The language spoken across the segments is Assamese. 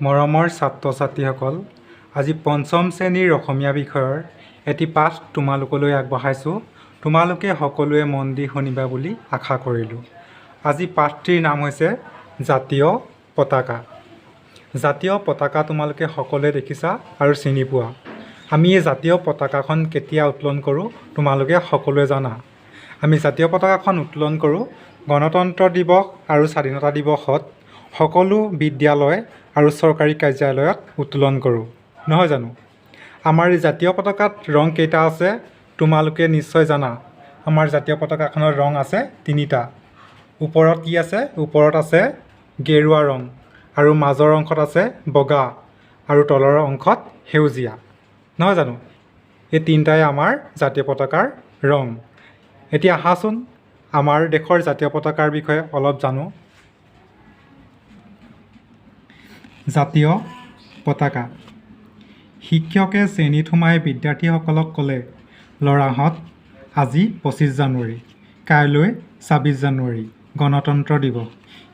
মৰমৰ ছাত্ৰ ছাত্ৰীসকল, আজি পঞ্চম শ্ৰেণীৰ অসমীয়া বিষয়ৰ এটি পাঠ তোমালোকলৈ আগবঢ়াইছোঁ। তোমালোকে সকলোৱে মন দি শুনিবা বুলি আশা কৰিলোঁ। আজি পাঠটিৰ নাম হৈছে জাতীয় পতাকা। জাতীয় পতাকা তোমালোকে সকলোৱে দেখিছা আৰু চিনি পোৱা। আমি এই জাতীয় পতাকাখন কেতিয়া উত্তোলন কৰোঁ তোমালোকে সকলোৱে জানা। আমি জাতীয় পতাকাখন উত্তোলন কৰোঁ গণতন্ত্ৰ দিৱস আৰু স্বাধীনতা দিৱসত সকলো বিদ্যালয় আৰু চৰকাৰী কাৰ্যালয়ত উত্তোলন কৰোঁ, নহয় জানো? আমাৰ এই জাতীয় পতাকাত ৰং কেইটা আছে তোমালোকে নিশ্চয় জানা। আমাৰ জাতীয় পতাকাখনৰ ৰং আছে তিনিটা। ওপৰত কি আছে? ওপৰত আছে গেৰুৱা ৰং, আৰু মাজৰ অংশত আছে বগা, আৰু তলৰ অংশত সেউজীয়া, নহয় জানো? এই তিনিটাই আমাৰ জাতীয় পতাকাৰ ৰং। এতিয়া আহাচোন আমাৰ দেশৰ জাতীয় পতাকাৰ বিষয়ে অলপ জানো। জাতীয় পতাকা। শিক্ষকে শ্ৰেণীত সোমাই বিদ্যাৰ্থীসকলক ক'লে, ল'ৰাহঁত, আজি 25 জানুৱাৰী, কাইলৈ 26 জানুৱাৰী, গণতন্ত্ৰ দিৱস।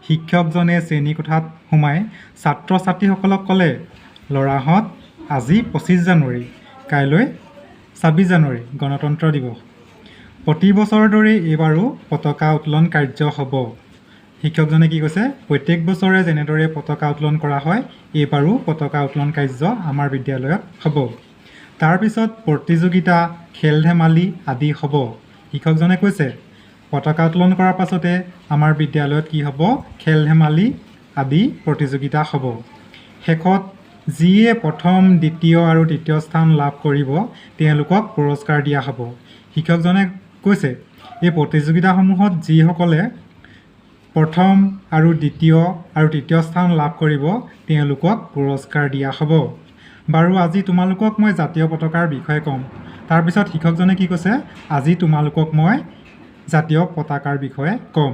শিক্ষকজনে শ্ৰেণীকোঠাত সোমাই ছাত্ৰ ছাত্ৰীসকলক ক'লে, ল'ৰাহঁত, আজি 25 জানুৱাৰী, কাইলৈ 26 জানুৱাৰী, গণতন্ত্ৰ দিৱস। প্ৰতি বছৰৰ দৰে এইবাৰো পতাকা উত্তোলন কাৰ্য হ'ব। শিক্ষকজনে কি কৈছে? প্ৰত্যেক বছৰে যেনেদৰে পতাকা উত্তোলন কৰা হয়, এইবাৰো পতাকা উত্তোলন কাৰ্য আমাৰ বিদ্যালয়ত হ'ব। তাৰপিছত প্ৰতিযোগিতা, খেল ধেমালি আদি হ'ব। শিক্ষকজনে কৈছে পতাকা উত্তোলন কৰাৰ পাছতে আমাৰ বিদ্যালয়ত কি হ'ব? খেল ধেমালি আদি প্ৰতিযোগিতা হ'ব। শেষত যিয়ে প্ৰথম, দ্বিতীয় আৰু তৃতীয় স্থান লাভ কৰিব তেওঁলোকক পুৰস্কাৰ দিয়া হ'ব। শিক্ষকজনে কৈছে এই প্ৰতিযোগিতাসমূহত যিসকলে প্ৰথম আৰু দ্বিতীয় আৰু তৃতীয় স্থান লাভ কৰিব তেওঁলোকক পুৰস্কাৰ দিয়া হ'ব। বাৰু আজি তোমালোকক মই জাতীয় পতাকাৰ বিষয়ে ক'ম। তাৰপিছত শিক্ষকজনে কি কৈছে? আজি তোমালোকক মই জাতীয় পতাকাৰ বিষয়ে ক'ম।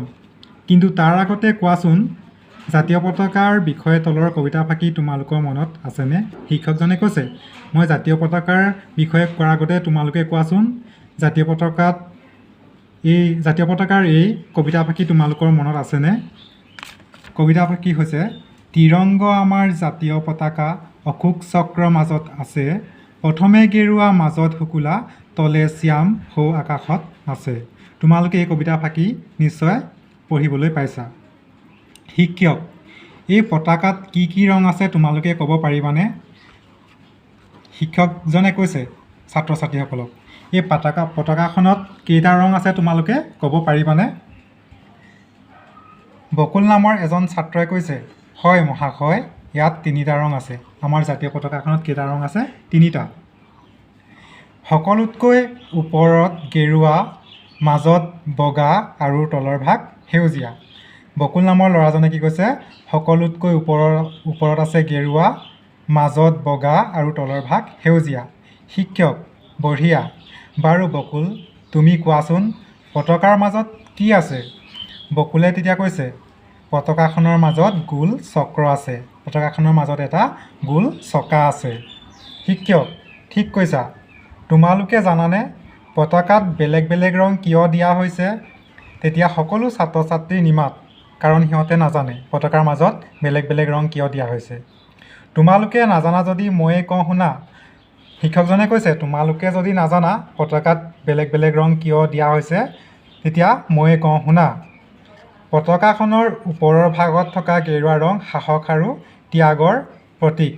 কিন্তু তাৰ আগতে কোৱাচোন, জাতীয় পতাকাৰ বিষয়ে তলৰ কবিতা ফাঁকি তোমালোকৰ মনত আছেনে? শিক্ষকজনে কৈছে মই জাতীয় পতাকাৰ বিষয়ে কোৱাৰ আগতে তোমালোকে কোৱাচোন, জাতীয় পতাকাৰ এই কবিতা ফাঁকি তোমালোকৰ মনত আছেনে? কবিতা ফাঁকি হৈছে, ত্ৰিৰংগ আমাৰ জাতীয় পতাকা, অশোক চক্ৰ মাজত আছে, প্ৰথমে গেৰুৱা মাজত শুকুলা, তলে শ্যাম সৌ আকাশত আছে। তোমালোকে এই কবিতা ফাঁকি নিশ্চয় পঢ়িবলৈ পাইছা। শিক্ষক, এই পতাকাত কি কি ৰং আছে তোমালোকে ক'ব পাৰিবানে? শিক্ষকজনে কৈছে ছাত্ৰ ছাত্ৰীসকলক, এই পতাকাখনত কেইটা ৰং আছে তোমালোকে ক'ব পাৰিবানে? বকুল নামৰ এজন ছাত্ৰই কৈছে, হয় মহাশয়, ইয়াত 3টা ৰং আছে। আমাৰ জাতীয় পতাকাখনত কেইটা ৰং আছে? 3টা। সকলোতকৈ ওপৰত গেৰুৱা, মাজত বগা আৰু তলৰ ভাগ সেউজীয়া। বকুল নামৰ ল'ৰাজনে কি কৈছে? সকলোতকৈ ওপৰত আছে গেৰুৱা, মাজত বগা আৰু তলৰ ভাগ সেউজীয়া। শিক্ষক, বঢ়িয়া। বাৰু বকুল, তুমি কোৱাচোন পতাকাৰ মাজত কি আছে? বকুলে তেতিয়া কৈছে, পতাকাখনৰ মাজত গোল চক্ৰ আছে। পতাকাখনৰ মাজত এটা গোল চকা আছে। শিক্ষক, ঠিক কৈছা। তোমালোকে জানানে পতাকাত বেলেগ বেলেগ ৰং কিয় দিয়া হৈছে? তেতিয়া সকলো ছাত্ৰ ছাত্ৰীৰ নিমাত, কাৰণ সিহঁতে নাজানে পতাকাৰ মাজত বেলেগ বেলেগ ৰং কিয় দিয়া হৈছে। তোমালোকে নাজানা যদি ময়ে কওঁ শুনা। শিক্ষকজনে কৈছে তোমালোকে যদি নাজানা পতাকাত বেলেগ বেলেগ ৰং কিয় দিয়া হৈছে, তেতিয়া ময়ে কওঁ শুনা। পতাকাখনৰ ওপৰৰ ভাগত থকা গেৰুৱা ৰং সাহস আৰু ত্যাগৰ প্ৰতীক।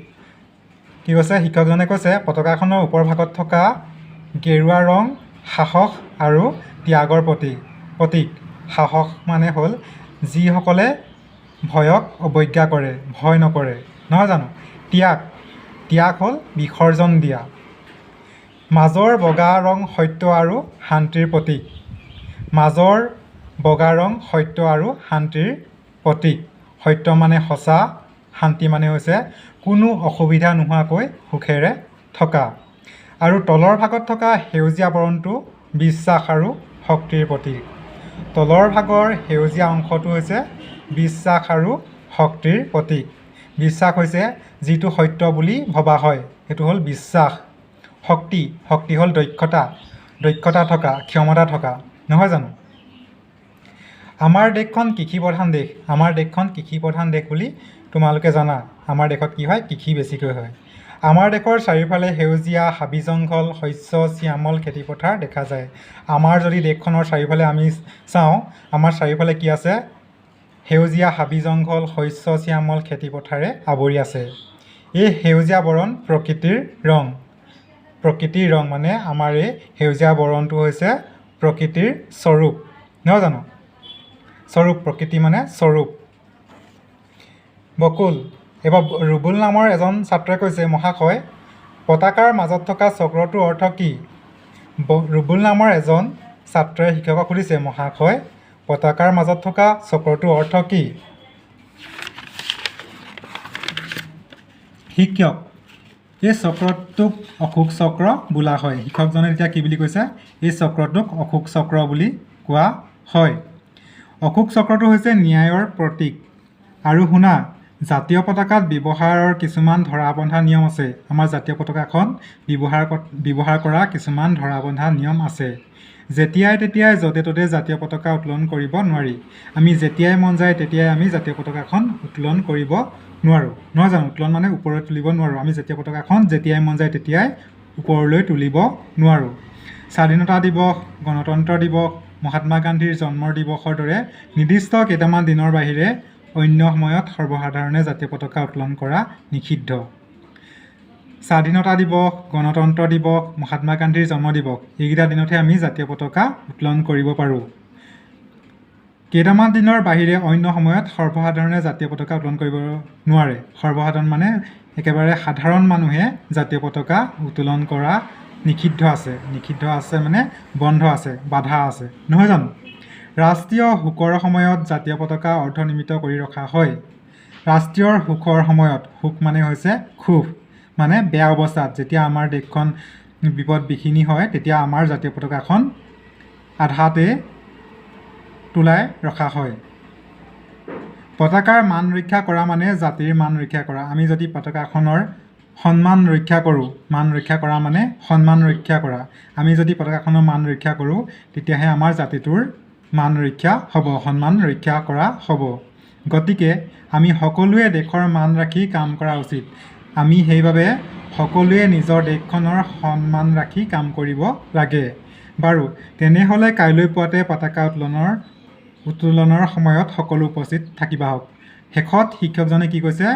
কি কৈছে? শিক্ষকজনে কৈছে পতাকাখনৰ ওপৰ ভাগত থকা গেৰুৱা ৰং সাহস আৰু ত্যাগৰ প্ৰতীক। সাহস মানে হ'ল যিসকলে ভয়ক অৱজ্ঞা কৰে, ভয় নকৰে, নহয় জানো? ত্যাগ হ'ল বিসৰ্জন দিয়া। মাজৰ বগা ৰং সত্য আৰু শান্তিৰ প্ৰতীক। মাজৰ বগা ৰং সত্য আৰু শান্তিৰ প্ৰতীক। সত্য মানে সঁচা, শান্তি মানে হৈছে কোনো অসুবিধা নোহোৱাকৈ সুখেৰে থকা। আৰু তলৰ ভাগত থকা সেউজীয়া বৰণটো বিশ্বাস আৰু শক্তিৰ প্ৰতীক। তলৰ ভাগৰ সেউজীয়া অংশটো হৈছে বিশ্বাস আৰু শক্তিৰ প্ৰতীক। বিশ্বাস হৈছে যিটো সত্য বুলি ভবা হয়, সেইটো হ'ল বিশ্বাস। শক্তি হ'ল দক্ষতা থকা, ক্ষমতা থকা, নহয় জানো? আমাৰ দেশখন কৃষি প্ৰধান দেশ। আমাৰ দেশখন কৃষি প্ৰধান দেশ বুলি তোমালোকে জানা আমাৰ দেশত কি হয় কৃষি বেছিকৈ হয় আমাৰ দেশৰ চাৰিওফালে সেউজীয়া হাবি জংঘল শস্য শ্যামল খেতিপথাৰ দেখা যায় আমাৰ যদি দেশখনৰ চাৰিওফালে আমি চাওঁ আমাৰ চাৰিওফালে কি আছে সেউজীয়া হাবি জংঘল শস্য শ্যামল খেতিপথাৰে আৱৰি আছে এই সেউজীয়া বৰণ প্ৰকৃতিৰ ৰং মানে আমাৰ এই সেউজীয়া বৰণটো হৈছে প্ৰকৃতিৰ স্বৰূপ নহয় জানো স্বৰূপ প্ৰকৃতি মানে স্বৰূপ বকুল এবাৰ ৰুবুল নামৰ এজন ছাত্ৰই কৈছে মহাশয় পতাকাৰ মাজত থকা চক্ৰটোৰ অৰ্থ কি ৰুবুল নামৰ এজন ছাত্ৰই শিক্ষকক সুধিছে মহাশয় পতাকাৰ মাজত থকা চক্ৰটোৰ অৰ্থ কি শিক্ষক এই চক্ৰটোক অশোক চক্ৰ বোলা হয় শিক্ষকজনে এতিয়া কি বুলি কৈছে এই চক্ৰটোক অশোক চক্ৰ বুলি কোৱা হয় অশোক চক্ৰটো হৈছে ন্যায়ৰ প্ৰতীক আৰু শুনা জাতীয় পতাকাত ব্যৱহাৰৰ কিছুমান ধৰা বন্ধা নিয়ম আছে আমাৰ জাতীয় পতাকাখন ব্যৱহাৰ কৰা কিছুমান ধৰা বন্ধা নিয়ম আছে যেতিয়াই তেতিয়াই য'তে ত'তে জাতীয় পতাকা উত্তোলন কৰিব নোৱাৰি আমি যেতিয়াই মন যায় তেতিয়াই আমি জাতীয় পতাকাখন উত্তোলন কৰিব নোৱাৰোঁ নহয় জানো উত্তোলন মানে ওপৰলৈ তুলিব নোৱাৰোঁ আমি জাতীয় পতাকাখন যেতিয়াই মন যায় তেতিয়াই ওপৰলৈ তুলিব নোৱাৰোঁ স্বাধীনতা দিৱস গণতন্ত্ৰ দিৱস মহাত্মা গান্ধীৰ জন্ম দিৱসৰ দৰে নিৰ্দিষ্ট কেইটামান দিনৰ বাহিৰে অন্য সময়ত সৰ্বসাধাৰণে জাতীয় পতাকা উত্তোলন কৰা নিষিদ্ধ স্বাধীনতা দিৱস গণতন্ত্ৰ দিৱস মহাত্মা গান্ধীৰ জন্ম দিৱস এইকেইটা দিনতহে আমি জাতীয় পতাকা উত্তোলন কৰিব পাৰোঁ কেইটামান দিনৰ বাহিৰে অন্য সময়ত সৰ্বসাধাৰণে জাতীয় পতাকা উত্তোলন কৰিব নোৱাৰে সৰ্বসাধাৰণ মানে একেবাৰে সাধাৰণ মানুহে জাতীয় পতাকা উত্তোলন কৰা নিষিদ্ধ আছে মানে বন্ধ আছে বাধা আছে নহয় জানো ৰাষ্ট্ৰীয় শোকৰ সময়ত জাতীয় পতাকা অৰ্ধনিৰ্মিত কৰি ৰখা হয় ৰাষ্ট্ৰীয় শোকৰ সময়ত শোক মানে হৈছে ক্ষোভ মানে বেয়া অৱস্থাত যেতিয়া আমাৰ দেশখন বিপদ বিঘিনি হয় তেতিয়া আমাৰ জাতীয় পতাকাখন আধাতে তোলাই ৰখা হয় পতাকাৰ মান ৰক্ষা কৰা মানে জাতিৰ মান ৰক্ষা কৰা আমি যদি পতাকাখনৰ সন্মান ৰক্ষা কৰোঁ মান ৰক্ষা কৰা মানে সন্মান ৰক্ষা কৰা আমি যদি পতাকাখনৰ মান ৰক্ষা কৰোঁ তেতিয়াহে আমাৰ জাতিটোৰ মান ৰক্ষা হ'ব সন্মান ৰক্ষা কৰা হ'ব গতিকে আমি সকলোৱে দেশৰ মান ৰাখি কাম কৰা উচিত আমি সেইবাবে সকলোৱে নিজৰ দেশখনৰ সন্মান ৰাখি কাম কৰিব লাগে বাৰু তেনেহ'লে কাইলৈ পুৱাতে পতাকা উত্তোলনৰ সময়ত সকলো উপস্থিত থাকিবা হওক শেষত শিক্ষকজনে কি কৈছে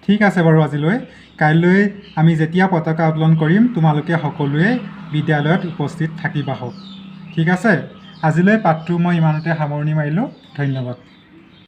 ঠিক আছে বাৰু আজিলৈ কাইলৈ আমি যেতিয়া পতাকা উত্তোলন কৰিম তোমালোকে সকলোৱে বিদ্যালয়ত উপস্থিত থাকিবা হওক ঠিক আছে আজিলৈ পাঠটো মই ইমানতে সামৰণি মাৰিলোঁ ধন্যবাদ